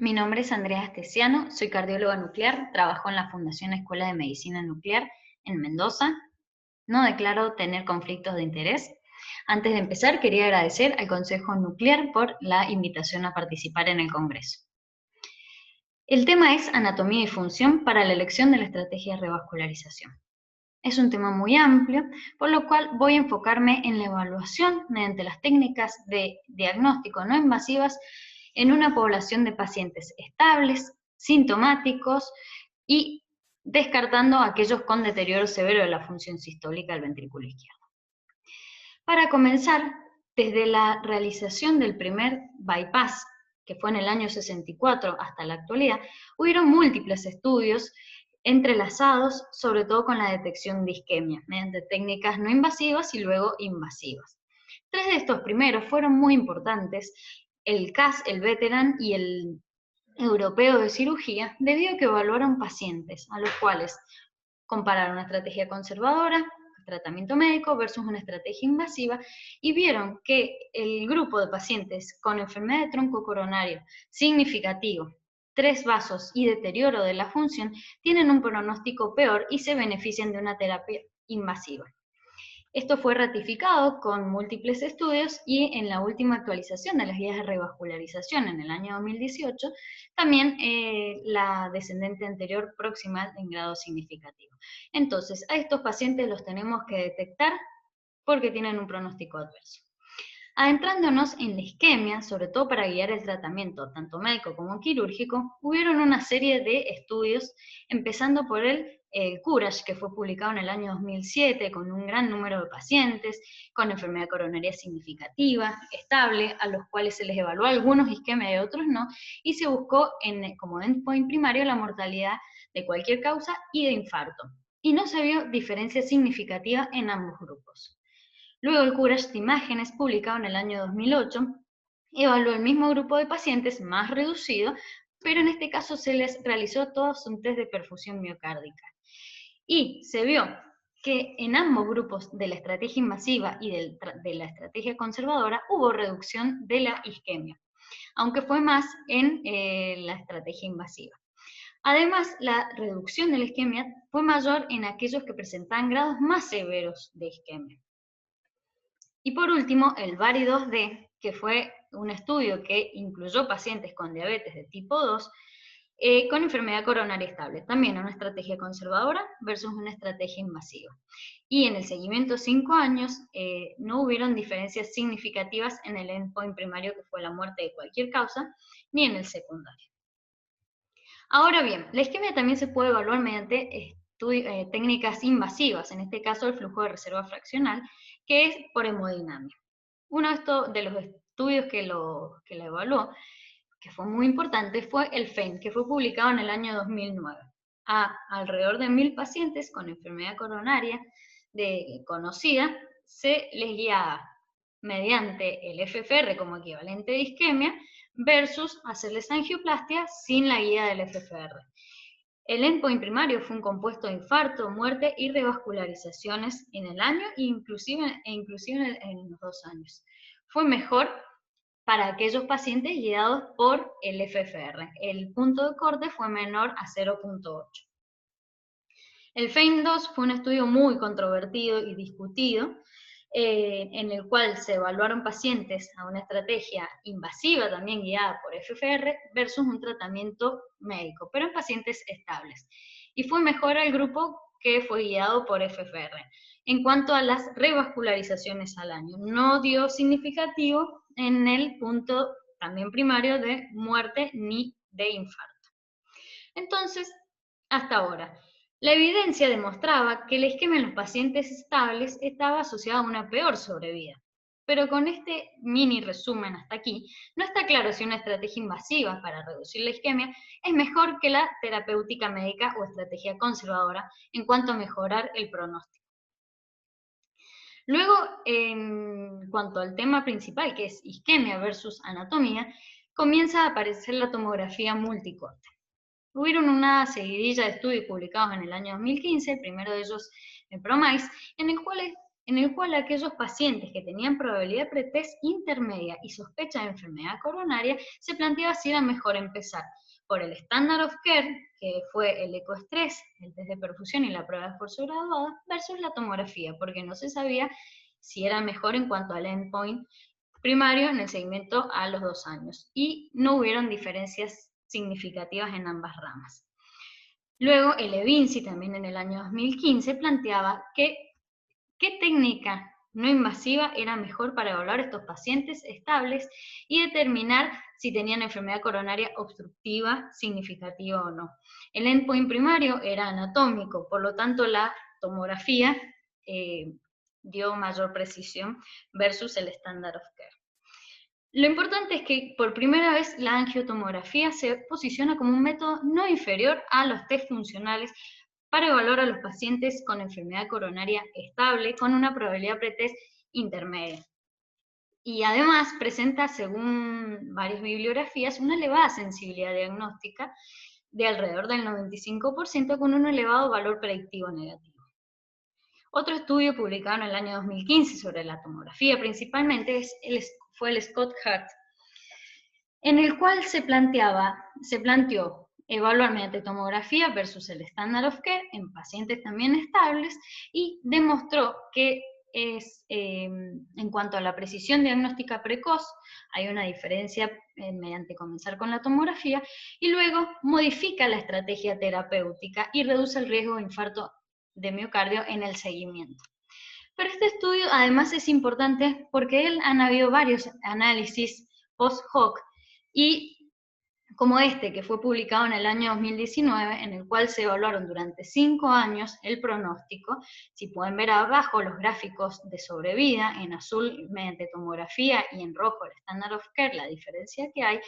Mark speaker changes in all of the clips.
Speaker 1: Mi nombre es Andrea Astesiano, soy cardióloga nuclear, trabajo en la Fundación Escuela de Medicina Nuclear en Mendoza. No declaro tener conflictos de interés. Antes de empezar, quería agradecer al Consejo Nuclear por la invitación a participar en el Congreso. El tema es anatomía y función para la elección de la estrategia de revascularización. Es un tema muy amplio, por lo cual voy a enfocarme en la evaluación mediante las técnicas de diagnóstico no invasivas en una población de pacientes estables, sintomáticos y descartando a aquellos con deterioro severo de la función sistólica del ventrículo izquierdo. Para comenzar, desde la realización del primer bypass, que fue en el año 64 hasta la actualidad, hubieron múltiples estudios entrelazados, sobre todo con la detección de isquemia, mediante técnicas no invasivas y luego invasivas. Tres de estos primeros fueron muy importantes, el CAS, el Veteran y el Europeo de Cirugía, debido a que evaluaron pacientes a los cuales compararon una estrategia conservadora, tratamiento médico versus una estrategia invasiva y vieron que el grupo de pacientes con enfermedad de tronco coronario significativo, 3 vasos y deterioro de la función tienen un pronóstico peor y se benefician de una terapia invasiva. Esto fue ratificado con múltiples estudios y en la última actualización de las guías de revascularización en el año 2018, también la descendente anterior proximal en grado significativo. Entonces, a estos pacientes los tenemos que detectar porque tienen un pronóstico adverso. Adentrándonos en la isquemia, sobre todo para guiar el tratamiento, tanto médico como quirúrgico, hubieron una serie de estudios, empezando por el Courage, que fue publicado en el año 2007, con un gran número de pacientes, con enfermedad coronaria significativa, estable, a los cuales se les evaluó algunos isquemia y otros no, y se buscó como endpoint primario la mortalidad de cualquier causa y de infarto. Y no se vio diferencia significativa en ambos grupos. Luego el Courage de Imágenes, publicado en el año 2008, evaluó el mismo grupo de pacientes más reducido, pero en este caso se les realizó todos un test de perfusión miocárdica. Y se vio que en ambos grupos de la estrategia invasiva y de la estrategia conservadora hubo reducción de la isquemia, aunque fue más en la estrategia invasiva. Además, la reducción de la isquemia fue mayor en aquellos que presentaban grados más severos de isquemia. Y por último, el VARI2D, que fue un estudio que incluyó pacientes con diabetes de tipo 2 con enfermedad coronaria estable, también una estrategia conservadora versus una estrategia invasiva. Y en el seguimiento 5 años no hubieron diferencias significativas en el endpoint primario, que fue la muerte de cualquier causa, ni en el secundario. Ahora bien, la isquemia también se puede evaluar mediante técnicas invasivas, en este caso el flujo de reserva fraccional, que es por hemodinamia. Uno de los estudios que la evaluó, que fue muy importante, fue el FEIN, que fue publicado en el año 2009. A alrededor de 1000 pacientes con enfermedad coronaria conocida, se les guiaba mediante el FFR como equivalente de isquemia versus hacerles angioplastia sin la guía del FFR. El endpoint primario fue un compuesto de infarto, muerte y revascularizaciones en el año e inclusive en los 2 años. Fue mejor para aquellos pacientes guiados por el FFR. El punto de corte fue menor a 0.8. El FEIN-2 fue un estudio muy controvertido y discutido, en el cual se evaluaron pacientes a una estrategia invasiva también guiada por FFR versus un tratamiento médico, pero en pacientes estables. Y fue mejor el grupo que fue guiado por FFR. En cuanto a las revascularizaciones al año, no dio significativo en el punto también primario de muerte ni de infarto. Entonces, hasta ahora, la evidencia demostraba que la isquemia en los pacientes estables estaba asociada a una peor sobrevida. Pero con este mini resumen hasta aquí, no está claro si una estrategia invasiva para reducir la isquemia es mejor que la terapéutica médica o estrategia conservadora en cuanto a mejorar el pronóstico. Luego, en cuanto al tema principal, que es isquemia versus anatomía, comienza a aparecer la tomografía multicorte. Hubieron una seguidilla de estudios publicados en el año 2015, el primero de ellos en ProMICE, en el cual en el cual aquellos pacientes que tenían probabilidad pretest intermedia y sospecha de enfermedad coronaria, se planteaba si era mejor empezar por el Standard of Care, que fue el ecoestrés, el test de perfusión y la prueba de esfuerzo graduada, versus la tomografía, porque no se sabía si era mejor en cuanto al endpoint primario en el seguimiento a los 2 años, y no hubieron diferencias significativas en ambas ramas. Luego, el EVINCI, también en el año 2015, planteaba que qué técnica no invasiva era mejor para evaluar a estos pacientes estables y determinar si tenían enfermedad coronaria obstructiva significativa o no. El endpoint primario era anatómico, por lo tanto la tomografía dio mayor precisión versus el Standard of Care. Lo importante es que por primera vez la angiotomografía se posiciona como un método no inferior a los test funcionales para evaluar a los pacientes con enfermedad coronaria estable con una probabilidad pretest intermedia. Y además presenta, según varias bibliografías, una elevada sensibilidad diagnóstica de alrededor del 95% con un elevado valor predictivo negativo. Otro estudio publicado en el año 2015 sobre la tomografía principalmente fue el Scott Hart, en el cual se planteó evaluar mediante tomografía versus el Standard of Care en pacientes también estables y demostró que en cuanto a la precisión diagnóstica precoz, hay una diferencia mediante comenzar con la tomografía y luego modifica la estrategia terapéutica y reduce el riesgo de infarto de miocardio en el seguimiento. Pero este estudio además es importante porque han habido varios análisis post-hoc y como este que fue publicado en el año 2019, en el cual se evaluaron durante 5 años el pronóstico. Si pueden ver abajo los gráficos de sobrevida, en azul mediante tomografía y en rojo el Standard of Care, la diferencia que hay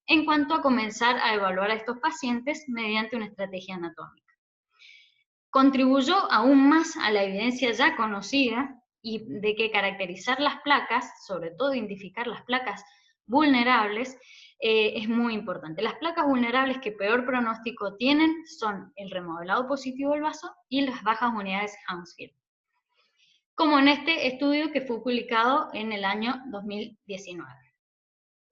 Speaker 1: en cuanto a comenzar a evaluar a estos pacientes mediante una estrategia anatómica. Contribuyó aún más a la evidencia ya conocida y de que caracterizar las placas, sobre todo identificar las placas vulnerables, es muy importante. Las placas vulnerables que peor pronóstico tienen son el remodelado positivo del vaso y las bajas unidades Hounsfield, como en este estudio que fue publicado en el año 2019.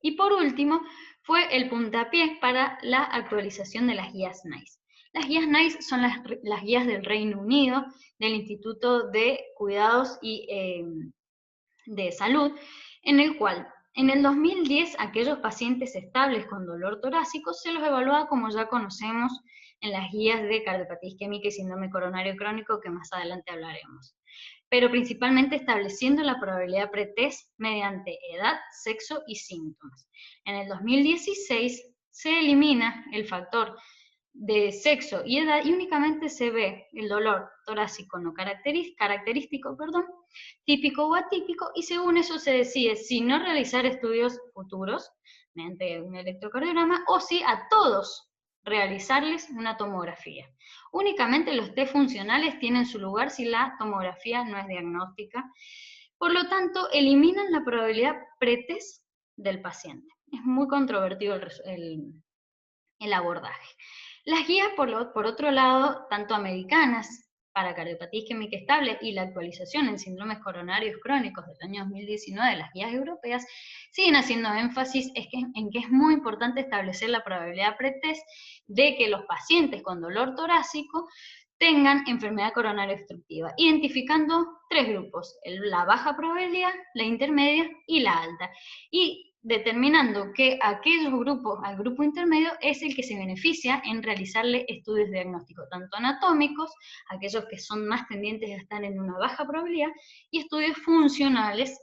Speaker 1: Y por último, fue el puntapié para la actualización de las guías NICE. Las guías NICE son las guías del Reino Unido, del Instituto de Cuidados y de Salud, en el cual en el 2010 aquellos pacientes estables con dolor torácico se los evaluaba como ya conocemos en las guías de cardiopatía isquémica y síndrome coronario crónico que más adelante hablaremos, pero principalmente estableciendo la probabilidad pretest mediante edad, sexo y síntomas. En el 2016 se elimina el factor de sexo y edad y únicamente se ve el dolor torácico no característico, típico o atípico, y según eso se decide si no realizar estudios futuros mediante un electrocardiograma o si a todos realizarles una tomografía. Únicamente los test funcionales tienen su lugar si la tomografía no es diagnóstica. Por lo tanto, eliminan la probabilidad pretest del paciente. Es muy controvertido el abordaje. Las guías, por otro lado, tanto americanas para cardiopatía isquémica estable y la actualización en síndromes coronarios crónicos del año 2019 de las guías europeas, siguen haciendo énfasis en que es muy importante establecer la probabilidad pretest de que los pacientes con dolor torácico tengan enfermedad coronaria obstructiva, identificando 3 grupos, la baja probabilidad, la intermedia y la alta, y determinando que al grupo intermedio es el que se beneficia en realizarle estudios diagnósticos, tanto anatómicos, aquellos que son más tendientes a estar en una baja probabilidad, y estudios funcionales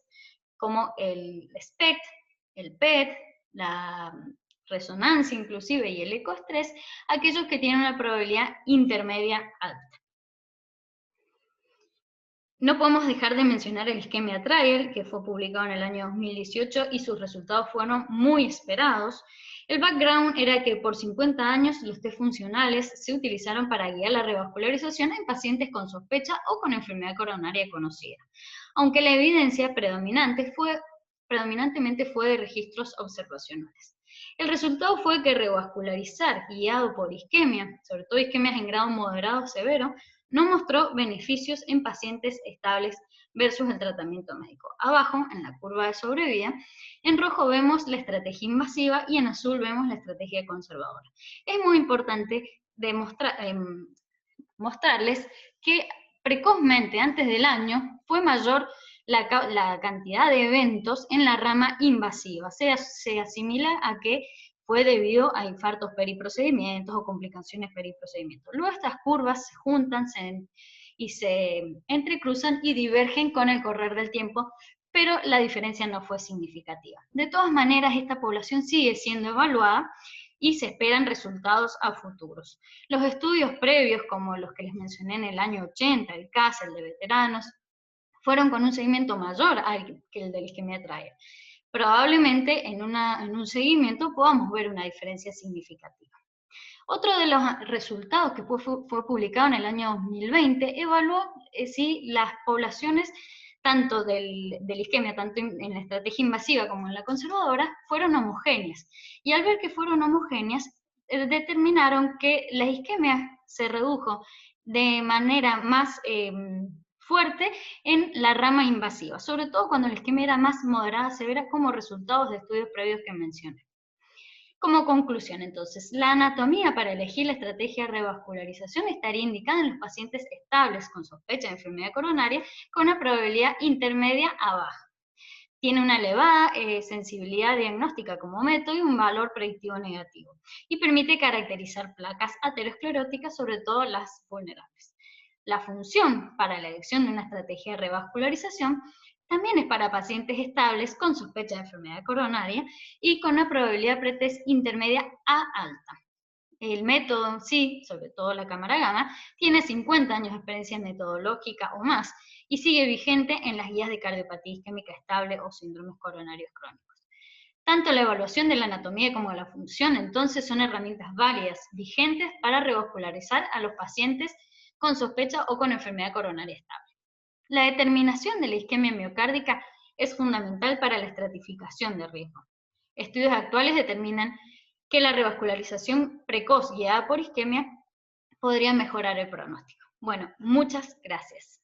Speaker 1: como el SPECT, el PET, la resonancia inclusive y el ecoestrés, aquellos que tienen una probabilidad intermedia alta. No podemos dejar de mencionar el Ischemia Trial, que fue publicado en el año 2018 y sus resultados fueron muy esperados. El background era que por 50 años los test funcionales se utilizaron para guiar la revascularización en pacientes con sospecha o con enfermedad coronaria conocida, aunque la evidencia predominantemente fue de registros observacionales. El resultado fue que revascularizar guiado por isquemia, sobre todo isquemias en grado moderado o severo, no mostró beneficios en pacientes estables versus el tratamiento médico. Abajo, en la curva de sobrevida, en rojo vemos la estrategia invasiva y en azul vemos la estrategia conservadora. Es muy importante mostrarles que precozmente, antes del año, fue mayor la cantidad de eventos en la rama invasiva. Se asimila a que fue debido a infartos periprocedimientos o complicaciones periprocedimientos. Luego estas curvas se juntan y se entrecruzan y divergen con el correr del tiempo, pero la diferencia no fue significativa. De todas maneras, esta población sigue siendo evaluada y se esperan resultados a futuros. Los estudios previos, como los que les mencioné en el año 80, el CAS, el de veteranos, fueron con un seguimiento mayor que el de la isquemia atrial. Probablemente en un seguimiento podamos ver una diferencia significativa. Otro de los resultados que fue publicado en el año 2020 evaluó si las poblaciones tanto de la isquemia, tanto en la estrategia invasiva como en la conservadora, fueron homogéneas. Y al ver que fueron homogéneas, determinaron que la isquemia se redujo de manera más fuerte en la rama invasiva, sobre todo cuando la isquemia era más moderada, severa, como resultados de estudios previos que mencioné. Como conclusión, entonces, la anatomía para elegir la estrategia de revascularización estaría indicada en los pacientes estables con sospecha de enfermedad coronaria con una probabilidad intermedia a baja. Tiene una elevada sensibilidad diagnóstica como método y un valor predictivo negativo. Y permite caracterizar placas ateroscleróticas, sobre todo las vulnerables. La función para la elección de una estrategia de revascularización también es para pacientes estables con sospecha de enfermedad coronaria y con una probabilidad pretest intermedia a alta. El método en sí, sobre todo la cámara gamma, tiene 50 años de experiencia metodológica o más y sigue vigente en las guías de cardiopatía isquémica estable o síndromes coronarios crónicos. Tanto la evaluación de la anatomía como la función, entonces, son herramientas válidas, vigentes para revascularizar a los pacientes con sospecha o con enfermedad coronaria estable. La determinación de la isquemia miocárdica es fundamental para la estratificación de riesgo. Estudios actuales determinan que la revascularización precoz guiada por isquemia podría mejorar el pronóstico. Bueno, muchas gracias.